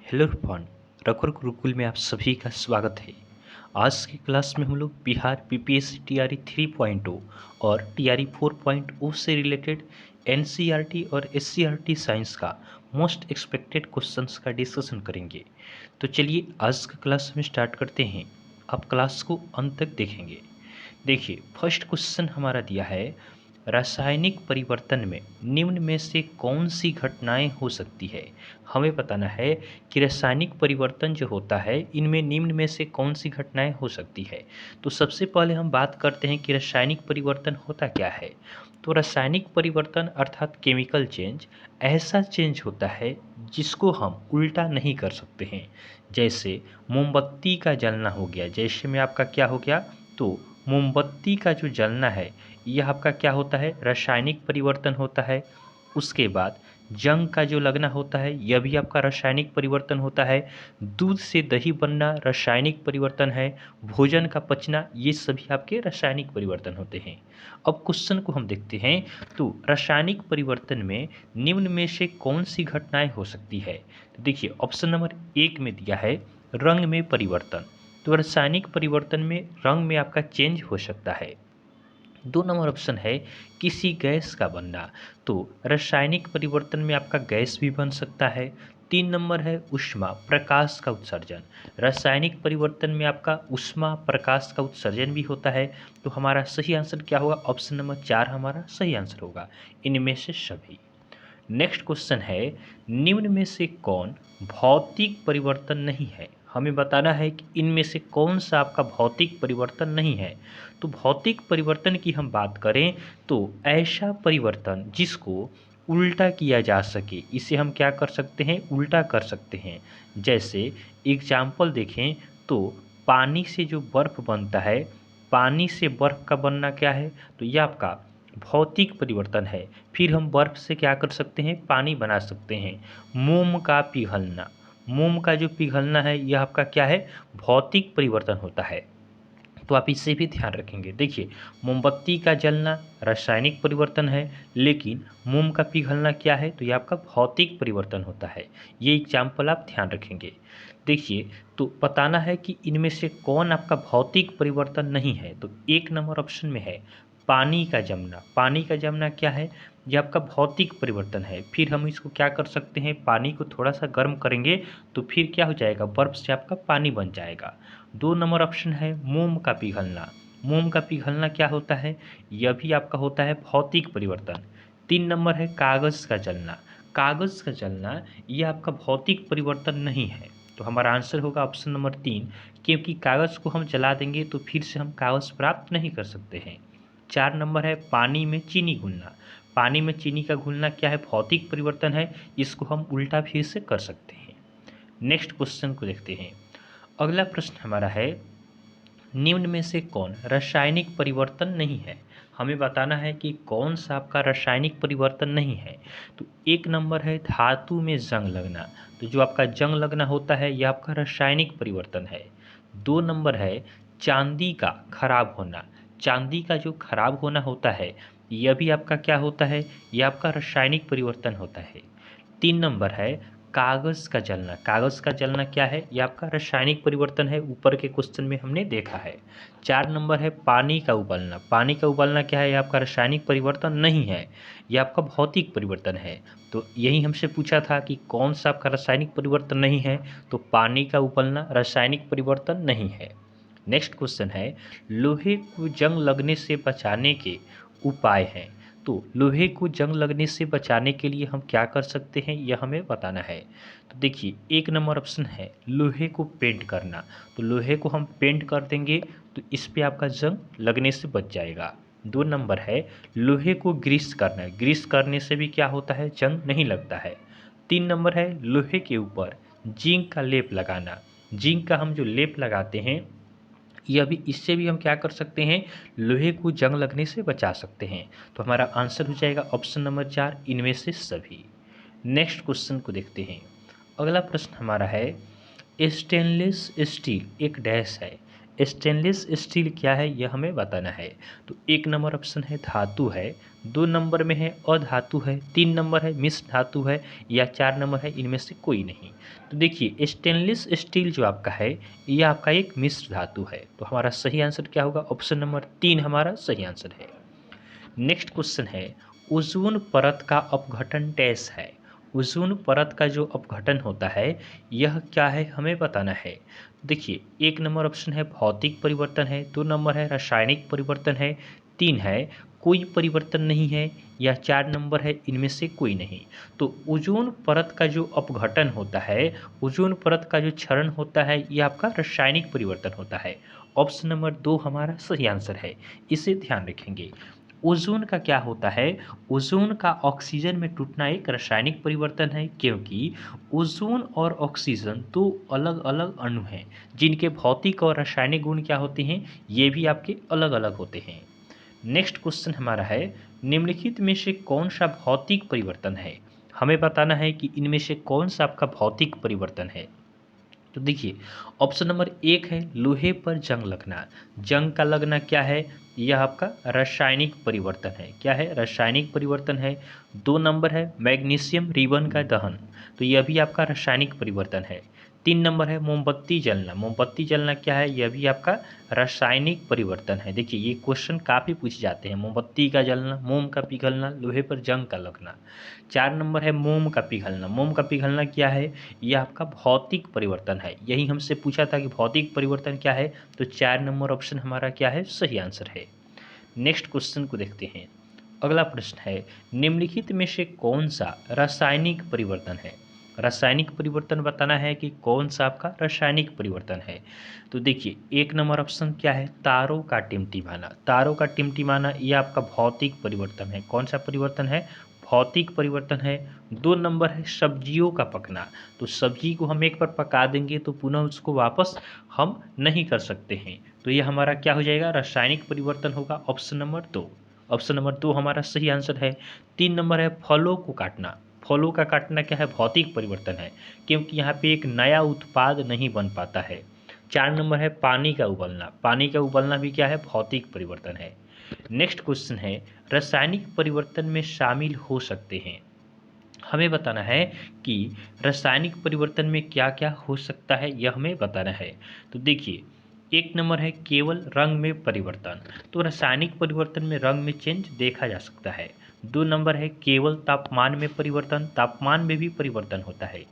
Hello everyone, रखुर Gurukul में आप सभी का स्वागत है। आज की क्लास में हम लोग बिहार पीपीएससी टीआरई 3.0 और टीआरई 4.0 से रिलेटेड एनसीईआरटी और एससीईआरटी साइंस का मोस्ट एक्सपेक्टेड क्वेश्चंस का डिस्कशन करेंगे। तो चलिए आज का क्लास में स्टार्ट करते हैं। आप क्लास को अंत तक देखेंगे। देखिए, फर्स्ट क्वेश्चन हमारा दिया है, रासायनिक परिवर्तन में निम्न में से कौन सी घटनाएं हो सकती है। हमें बताना है कि रासायनिक परिवर्तन जो होता है इनमें निम्न में से कौन सी घटनाएं हो सकती है। तो सबसे पहले हम बात करते हैं कि रासायनिक परिवर्तन होता क्या है। तो रासायनिक परिवर्तन अर्थात केमिकल चेंज ऐसा चेंज होता है जिसको हम उल्टा नहीं कर सकते हैं। जैसे मोमबत्ती का जलना हो गया, जैसे में आपका क्या हो गया, तो मोमबत्ती का जो जलना है यह आपका क्या होता है, रासायनिक परिवर्तन होता है। उसके बाद जंग का जो लगना होता है यह भी आपका रासायनिक परिवर्तन होता है। दूध से दही बनना रासायनिक परिवर्तन है। भोजन का पचना, ये सभी आपके रासायनिक परिवर्तन होते हैं। अब क्वेश्चन को हम देखते हैं। तो रासायनिक परिवर्तन में निम्न में से कौन सी घटनाएं हो सकती है। तो देखिए, ऑप्शन नंबर 1 में दिया है रंग में परिवर्तन। तो रासायनिक परिवर्तन में रंग में आपका चेंज हो सकता है। 2 नंबर ऑप्शन है किसी गैस का बनना। तो रासायनिक परिवर्तन में आपका गैस भी बन सकता है। 3 नंबर है ऊष्मा प्रकाश का उत्सर्जन। रासायनिक परिवर्तन में आपका ऊष्मा प्रकाश का उत्सर्जन भी होता है। तो हमारा सही आंसर क्या होगा, ऑप्शन नंबर 4 हमारा सही आंसर होगा, इनमें से सभी। नेक्स्ट क्वेश्चन है, निम्न में से कौन भौतिक परिवर्तन नहीं है। हमें बताना है कि इनमें से कौन सा आपका भौतिक परिवर्तन नहीं है। तो भौतिक परिवर्तन की हम बात करें तो ऐसा परिवर्तन जिसको उल्टा किया जा सके, इसे हम क्या कर सकते हैं, उल्टा कर सकते हैं। जैसे एग्जाम्पल देखें तो पानी से जो बर्फ़ बनता है, पानी से बर्फ़ का बनना क्या है, तो यह आपका भौतिक परिवर्तन है। फिर हम बर्फ़ से क्या कर सकते हैं, पानी बना सकते हैं। मोम का पिघलना, मोम का जो पिघलना है यह आपका क्या है, भौतिक परिवर्तन होता है। तो आप इससे भी ध्यान रखेंगे। देखिए, मोमबत्ती का जलना रासायनिक परिवर्तन है, लेकिन मोम का पिघलना क्या है, तो ये आपका भौतिक परिवर्तन होता है। ये एग्जाम्पल आप ध्यान रखेंगे। देखिए, तो बताना है कि इनमें से कौन आपका भौतिक परिवर्तन नहीं है। तो 1 नंबर ऑप्शन में है पानी का जमना। पानी का जमना क्या है, ये आपका भौतिक परिवर्तन है। फिर हम इसको क्या कर सकते हैं, पानी को थोड़ा सा गर्म करेंगे तो फिर क्या हो जाएगा, बर्फ़ से आपका पानी बन जाएगा। 2 नंबर ऑप्शन है मोम का पिघलना। मोम का पिघलना क्या होता है, यह भी आपका होता है भौतिक परिवर्तन। 3 नंबर है कागज़ का जलना। कागज़ का जलना यह आपका भौतिक परिवर्तन नहीं है। तो हमारा आंसर होगा ऑप्शन नंबर 3, क्योंकि कागज़ को हम जला देंगे तो फिर से हम कागज़ प्राप्त नहीं कर सकते हैं। 4 नंबर है पानी में चीनी घुलना। पानी में चीनी का घुलना क्या है, भौतिक परिवर्तन है, इसको हम उल्टा फिर से कर सकते हैं। नेक्स्ट क्वेश्चन को देखते हैं। अगला प्रश्न हमारा है, निम्न में से कौन रासायनिक परिवर्तन नहीं है। हमें बताना है कि कौन सा आपका रासायनिक परिवर्तन नहीं है। तो 1 नंबर है धातु में जंग लगना। तो जो आपका जंग लगना होता है यह आपका रासायनिक परिवर्तन है। 2 नंबर है चांदी का खराब होना। चांदी का जो खराब होना होता है यह भी आपका क्या होता है, यह आपका रासायनिक परिवर्तन होता है। 3 नंबर है कागज़ का जलना। कागज़ का जलना क्या है, ये आपका रासायनिक परिवर्तन है, ऊपर के क्वेश्चन में हमने देखा है। 4 नंबर है पानी का उबलना। पानी का उबलना क्या है, ये आपका रासायनिक परिवर्तन नहीं है, ये आपका भौतिक परिवर्तन है। तो यही हमसे पूछा था कि कौन सा आपका रासायनिक परिवर्तन नहीं है, तो पानी का उबलना रासायनिक परिवर्तन नहीं है। नेक्स्ट क्वेश्चन है, लोहे को जंग लगने से बचाने के उपाय हैं। तो लोहे को जंग लगने से बचाने के लिए हम क्या कर सकते हैं, यह हमें बताना है। तो देखिए, 1 नंबर ऑप्शन है लोहे को पेंट करना। तो लोहे को हम पेंट कर देंगे तो इस पे आपका जंग लगने से बच जाएगा। 2 नंबर है लोहे को ग्रीस करना। ग्रीस करने से भी क्या होता है, जंग नहीं लगता है। 3 नंबर है लोहे के ऊपर जिंक का लेप लगाना। जिंक का हम जो लेप लगाते हैं यह भी, इससे भी हम क्या कर सकते हैं, लोहे को जंग लगने से बचा सकते हैं। तो हमारा आंसर हो जाएगा ऑप्शन नंबर 4, इनमें से सभी। नेक्स्ट क्वेश्चन को देखते हैं। अगला प्रश्न हमारा है, स्टेनलेस स्टील एक डैश है। स्टेनलेस स्टील क्या है, यह हमें बताना है। तो 1 नंबर ऑप्शन है धातु है। 2 नंबर में है अधातु है, 3 नंबर है मिश्र धातु है, या 4 नंबर है इनमें से कोई नहीं। तो देखिए स्टेनलेस स्टील जो आपका है ये आपका एक मिश्र धातु है। तो हमारा सही आंसर क्या होगा? ऑप्शन नंबर 3 हमारा सही आंसर है। नेक्स्ट क्वेश्चन है, ओजोन परत का अपघटन डैश है। ओजोन परत का जो अपघटन होता है यह क्या है हमें बताना है। देखिए 1 नंबर ऑप्शन है भौतिक परिवर्तन है, 2 नंबर है रासायनिक परिवर्तन है, 3 है कोई परिवर्तन नहीं है, या 4 नंबर है इनमें से कोई नहीं। तो ओजोन परत का जो अपघटन होता है, ओजोन परत का जो क्षरण होता है ये आपका रासायनिक परिवर्तन होता है। ऑप्शन नंबर 2 हमारा सही आंसर है, इसे ध्यान रखेंगे। ओजोन का क्या होता है? ओजोन का ऑक्सीजन में टूटना एक रासायनिक परिवर्तन है, क्योंकि ओजोन और ऑक्सीजन दो अलग अलग अणु हैं जिनके भौतिक और रासायनिक गुण क्या होते हैं, ये भी आपके अलग अलग होते हैं। नेक्स्ट क्वेश्चन हमारा है, निम्नलिखित में से कौन सा भौतिक परिवर्तन है? हमें बताना है कि इनमें से कौन सा आपका भौतिक परिवर्तन है। तो देखिए ऑप्शन नंबर 1 है लोहे पर जंग लगना। जंग का लगना क्या है? यह आपका रासायनिक परिवर्तन है। क्या है? रासायनिक परिवर्तन है। 2 नंबर है मैग्नीशियम रिबन का दहन, तो यह भी आपका रासायनिक परिवर्तन है। 3 नंबर है मोमबत्ती जलना। मोमबत्ती जलना क्या है? यह भी आपका रासायनिक परिवर्तन है। देखिए ये क्वेश्चन काफ़ी पूछे जाते हैं, मोमबत्ती का जलना, मोम का पिघलना, लोहे पर जंग का लगना। 4 नंबर है मोम का पिघलना। मोम का पिघलना क्या है? यह आपका भौतिक परिवर्तन है। यही हमसे पूछा था कि भौतिक परिवर्तन क्या है, तो 4 नंबर ऑप्शन हमारा क्या है? सही आंसर है। नेक्स्ट क्वेश्चन को देखते हैं। अगला प्रश्न है, निम्नलिखित में से कौन सा रासायनिक परिवर्तन है? रासायनिक परिवर्तन बताना है कि कौन सा आपका रासायनिक परिवर्तन है। तो देखिए 1 नंबर ऑप्शन क्या है? तारों का टिमटिमाना। तारों का टिमटिमाना ये आपका भौतिक परिवर्तन है। कौन सा परिवर्तन है? भौतिक परिवर्तन है। 2 नंबर है सब्जियों का पकना। तो सब्जी को हम एक बार पका देंगे तो पुनः उसको वापस हम नहीं कर सकते हैं, तो ये हमारा क्या हो जाएगा? रासायनिक परिवर्तन होगा। Option number 2। ऑप्शन नंबर 2 हमारा सही आंसर है। 3 नंबर है फलों को काटना। फलों का काटना क्या है? भौतिक परिवर्तन है, क्योंकि यहाँ पे एक नया उत्पाद नहीं बन पाता है। 4 नंबर है पानी का उबलना। पानी का उबलना भी क्या है? भौतिक परिवर्तन है। नेक्स्ट क्वेश्चन है, रासायनिक परिवर्तन में शामिल हो सकते हैं। हमें बताना है कि रासायनिक परिवर्तन में क्या क्या हो सकता है, यह हमें बताना है। तो देखिए 1 नंबर है केवल रंग में परिवर्तन। तो रासायनिक परिवर्तन में रंग में चेंज देखा जा सकता है। 2 नंबर है केवल तापमान में परिवर्तन। तापमान में भी परिवर्तन होता है।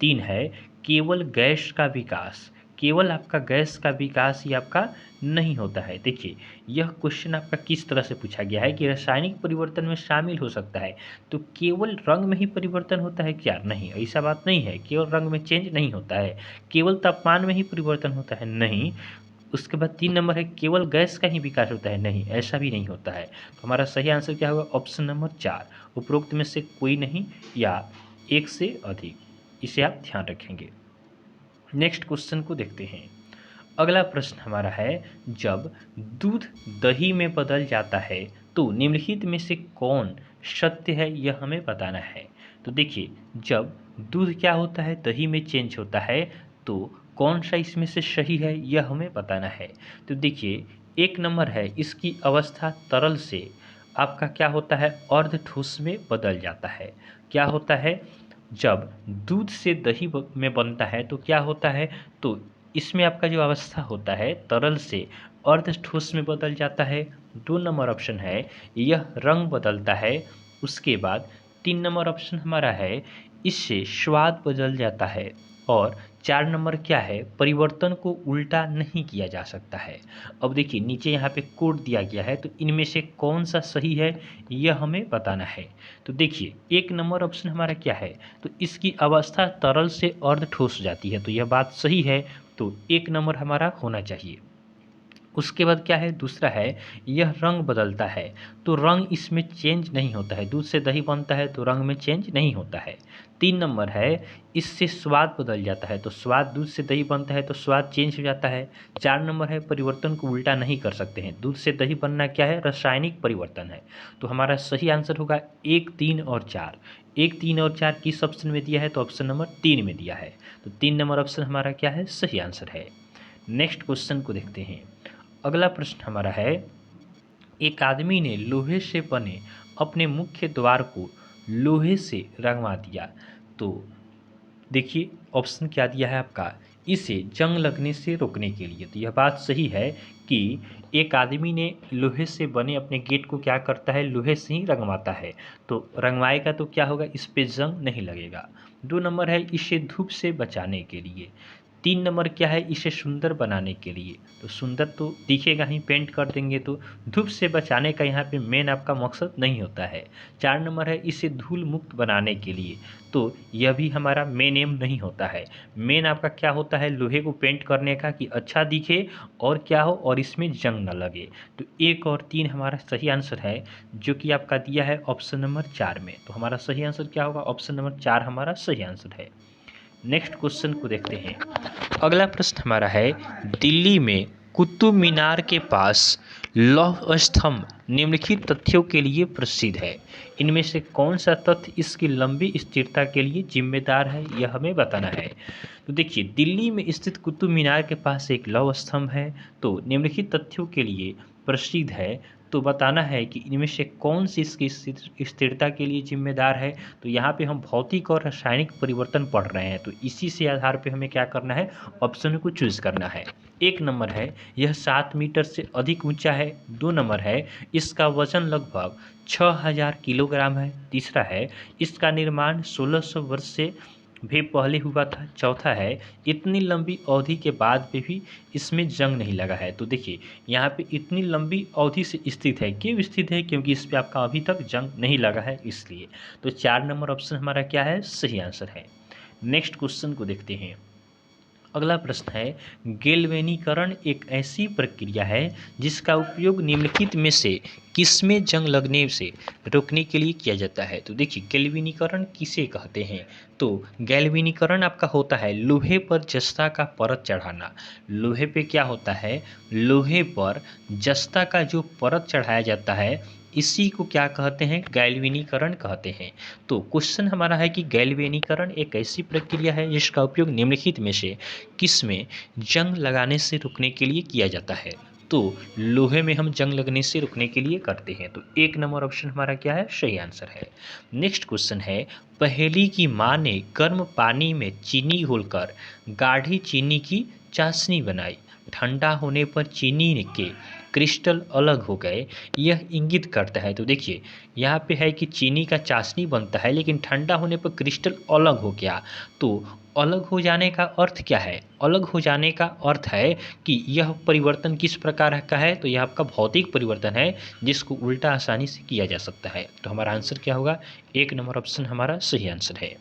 3 है केवल गैस का विकास। केवल आपका गैस का विकास ही आपका नहीं होता है। देखिए यह क्वेश्चन आपका किस तरह से पूछा गया है कि रासायनिक परिवर्तन में शामिल हो सकता है, तो केवल रंग में ही परिवर्तन होता है क्या? नहीं, ऐसा बात नहीं है। केवल रंग में चेंज नहीं होता है। केवल तापमान में ही परिवर्तन होता है? नहीं। उसके बाद 3 नंबर है केवल गैस का ही विकास होता है? नहीं, ऐसा भी नहीं होता है। तो हमारा सही आंसर क्या होगा? ऑप्शन नंबर 4, उपरोक्त में से कोई नहीं या एक से अधिक। इसे आप ध्यान रखेंगे। नेक्स्ट क्वेश्चन को देखते हैं। अगला प्रश्न हमारा है, जब दूध दही में बदल जाता है तो निम्नलिखित में से कौन सत्य है, यह हमें बताना है। तो देखिए जब दूध क्या होता है? दही में चेंज होता है, तो कौन सा इसमें से सही है, यह हमें बताना है। तो देखिए 1 नंबर है इसकी अवस्था तरल से आपका क्या होता है? अर्ध ठोस में बदल जाता है। क्या होता है? जब दूध से दही में बनता है तो क्या होता है? तो इसमें आपका जो अवस्था होता है तरल से अर्ध ठोस में बदल जाता है। 2 नंबर ऑप्शन है यह रंग बदलता है। उसके बाद 3 नंबर ऑप्शन हमारा है इससे स्वाद बदल जाता है। और 4 नंबर क्या है? परिवर्तन को उल्टा नहीं किया जा सकता है। अब देखिए नीचे यहाँ पे कोड दिया गया है, तो इनमें से कौन सा सही है, यह हमें बताना है। तो देखिए 1 नंबर ऑप्शन हमारा क्या है? तो इसकी अवस्था तरल से अर्ध ठोस हो जाती है, तो यह बात सही है। तो 1 नंबर हमारा होना चाहिए। उसके बाद क्या है? दूसरा है यह रंग बदलता है, तो रंग इसमें चेंज नहीं होता है। दूध से दही बनता है तो रंग में चेंज नहीं होता है। 3 नंबर है इससे स्वाद बदल जाता है, तो स्वाद, दूध से दही बनता है तो स्वाद चेंज हो जाता है। 4 नंबर है परिवर्तन को उल्टा नहीं कर सकते हैं। दूध से दही बनना क्या है? रासायनिक परिवर्तन है। तो हमारा सही आंसर होगा 1, 3 और 4। 1, 3 और 4 किस ऑप्शन में दिया है? तो ऑप्शन नंबर 3 में दिया है। तो 3 नंबर ऑप्शन हमारा क्या है? सही आंसर है। नेक्स्ट क्वेश्चन को देखते हैं। अगला प्रश्न हमारा है, एक आदमी ने लोहे से बने अपने मुख्य द्वार को लोहे से रंगवा दिया। तो देखिए ऑप्शन क्या दिया है आपका, इसे जंग लगने से रोकने के लिए। तो यह बात सही है कि एक आदमी ने लोहे से बने अपने गेट को क्या करता है, लोहे से ही रंगवाता है। तो रंगवाएगा तो क्या होगा, इस पे जंग नहीं लगेगा। 2 नंबर है इसे धूप से बचाने के लिए। 3 नंबर क्या है, इसे सुंदर बनाने के लिए। तो सुंदर तो दिखेगा ही, पेंट कर देंगे तो धूप से बचाने का यहाँ पे मेन आपका मकसद नहीं होता है। 4 नंबर है इसे धूल मुक्त बनाने के लिए। तो यह भी हमारा मेन एम नहीं होता है। मेन आपका क्या होता है, लोहे को पेंट करने का कि अच्छा दिखे और क्या हो, और इसमें जंग ना लगे। तो 1 और 3 हमारा सही आंसर है, जो कि आपका दिया है ऑप्शन नंबर 4 में। तो हमारा सही आंसर क्या होगा, ऑप्शन नंबर 4 हमारा सही आंसर है। नेक्स्ट क्वेश्चन को देखते हैं। अगला प्रश्न हमारा है, दिल्ली में कुतुब मीनार के पास लौह स्तंभ निम्नलिखित तथ्यों के लिए प्रसिद्ध है। इनमें से कौन सा तथ्य इसकी लंबी स्थिरता के लिए जिम्मेदार है, यह हमें बताना है। तो देखिए दिल्ली में स्थित कुतुब मीनार के पास एक लौह स्तंभ है, तो निम्नलिखित तथ्यों के लिए प्रसिद्ध है। तो बताना है कि इनमें से कौन सी इसकी स्थिरता के लिए जिम्मेदार है। तो यहाँ पे हम भौतिक और रासायनिक परिवर्तन पढ़ रहे हैं, तो इसी से आधार पे हमें क्या करना है, ऑप्शन को चूज करना है। 1 नंबर है यह 7 मीटर से अधिक ऊंचा है। 2 नंबर है इसका वजन लगभग 6000 किलोग्राम है। तीसरा है इसका निर्माण 1600 वर्ष से भी पहले हुआ था। चौथा है इतनी लंबी अवधि के बाद भी इसमें जंग नहीं लगा है। तो देखिए यहाँ पे इतनी लंबी अवधि से स्थित है, क्यों स्थित है, क्योंकि इस पे आपका अभी तक जंग नहीं लगा है इसलिए। तो 4 नंबर ऑप्शन हमारा क्या है, सही आंसर है। नेक्स्ट क्वेश्चन को देखते हैं। अगला प्रश्न है, गैल्वेनीकरण एक ऐसी प्रक्रिया है जिसका उपयोग निम्नलिखित में से किसमें जंग लगने से रोकने के लिए किया जाता है। तो देखिए गैल्वेनीकरण किसे कहते हैं। तो गैल्वेनीकरण आपका होता है लोहे पर जस्ता का परत चढ़ाना। लोहे पे क्या होता है, लोहे पर जस्ता का जो परत चढ़ाया जाता है, इसी को क्या कहते हैं, गैल्वेनीकरण कहते हैं। तो क्वेश्चन हमारा है कि गैल्वेनीकरण एक ऐसी प्रक्रिया है जिसका उपयोग निम्नलिखित में से किस में जंग लगाने से रुकने के लिए किया जाता है। तो लोहे में हम जंग लगने से रुकने के लिए करते हैं। तो 1 नंबर ऑप्शन हमारा क्या है, सही आंसर है। नेक्स्ट क्वेश्चन है, पहेली की माँ ने गर्म पानी में चीनी घोलकर गाढ़ी चीनी की चाशनी बनाई। ठंडा होने पर चीनी के क्रिस्टल अलग हो गए, यह इंगित करता है। तो देखिए यहाँ पे है कि चीनी का चाशनी बनता है, लेकिन ठंडा होने पर क्रिस्टल अलग हो गया। तो अलग हो जाने का अर्थ क्या है, अलग हो जाने का अर्थ है कि यह परिवर्तन किस प्रकार का है। तो यह आपका भौतिक परिवर्तन है, जिसको उल्टा आसानी से किया जा सकता है। तो हमारा आंसर क्या होगा, 1 नंबर ऑप्शन हमारा सही आंसर है।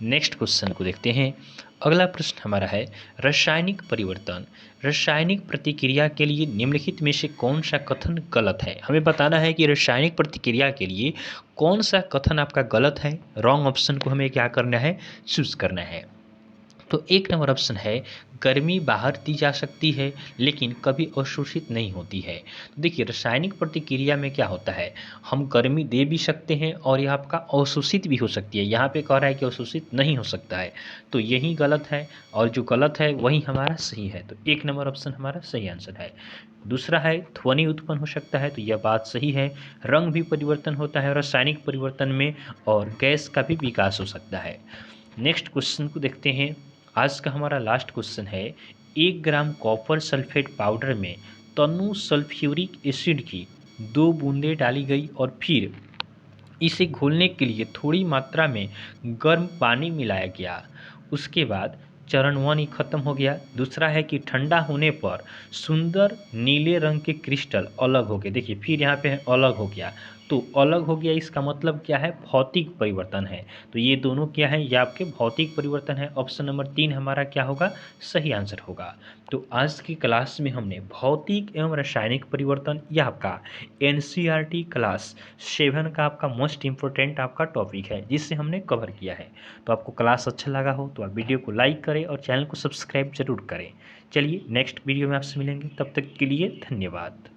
नेक्स्ट क्वेश्चन को देखते हैं। अगला प्रश्न हमारा है, रासायनिक परिवर्तन रासायनिक प्रतिक्रिया के लिए निम्नलिखित में से कौन सा कथन गलत है। हमें बताना है कि रासायनिक प्रतिक्रिया के लिए कौन सा कथन आपका गलत है। रॉन्ग ऑप्शन को हमें क्या करना है, चूज करना है। तो 1 नंबर ऑप्शन है, गर्मी बाहर दी जा सकती है लेकिन कभी अवशोषित नहीं होती है। तो देखिए रासायनिक प्रतिक्रिया में क्या होता है, हम गर्मी दे भी सकते हैं और यह आपका अवशोषित भी हो सकती है। यहाँ पे कह रहा है कि अवशोषित नहीं हो सकता है, तो यही गलत है, और जो गलत है वही हमारा सही है। तो 1 नंबर ऑप्शन हमारा सही आंसर है। दूसरा है ध्वनि उत्पन्न हो सकता है, तो यह बात सही है। रंग भी परिवर्तन होता है रासायनिक परिवर्तन में, और गैस का भी विकास हो सकता है। नेक्स्ट क्वेश्चन को देखते हैं। आज का हमारा लास्ट क्वेश्चन है, 1 ग्राम कॉपर सल्फेट पाउडर में तनु सल्फ्यूरिक एसिड की 2 बूंदें डाली गई और फिर इसे घोलने के लिए थोड़ी मात्रा में गर्म पानी मिलाया गया। उसके बाद चरण 1 ही खत्म हो गया। दूसरा है कि ठंडा होने पर सुंदर नीले रंग के क्रिस्टल अलग हो गए। देखिए फिर यहाँ पे अलग हो गया, तो अलग हो गया इसका मतलब क्या है, भौतिक परिवर्तन है। तो ये दोनों क्या है, ये आपके भौतिक परिवर्तन है। ऑप्शन नंबर 3 हमारा क्या होगा, सही आंसर होगा। तो आज की क्लास में हमने भौतिक एवं रासायनिक परिवर्तन, यह आपका NCERT क्लास 7 का आपका मोस्ट इम्पोर्टेंट आपका टॉपिक है, जिससे हमने कवर किया है। तो आपको क्लास अच्छा लगा हो तो आप वीडियो को लाइक करें और चैनल को सब्सक्राइब जरूर करें। चलिए नेक्स्ट वीडियो में आपसे मिलेंगे, तब तक के लिए धन्यवाद।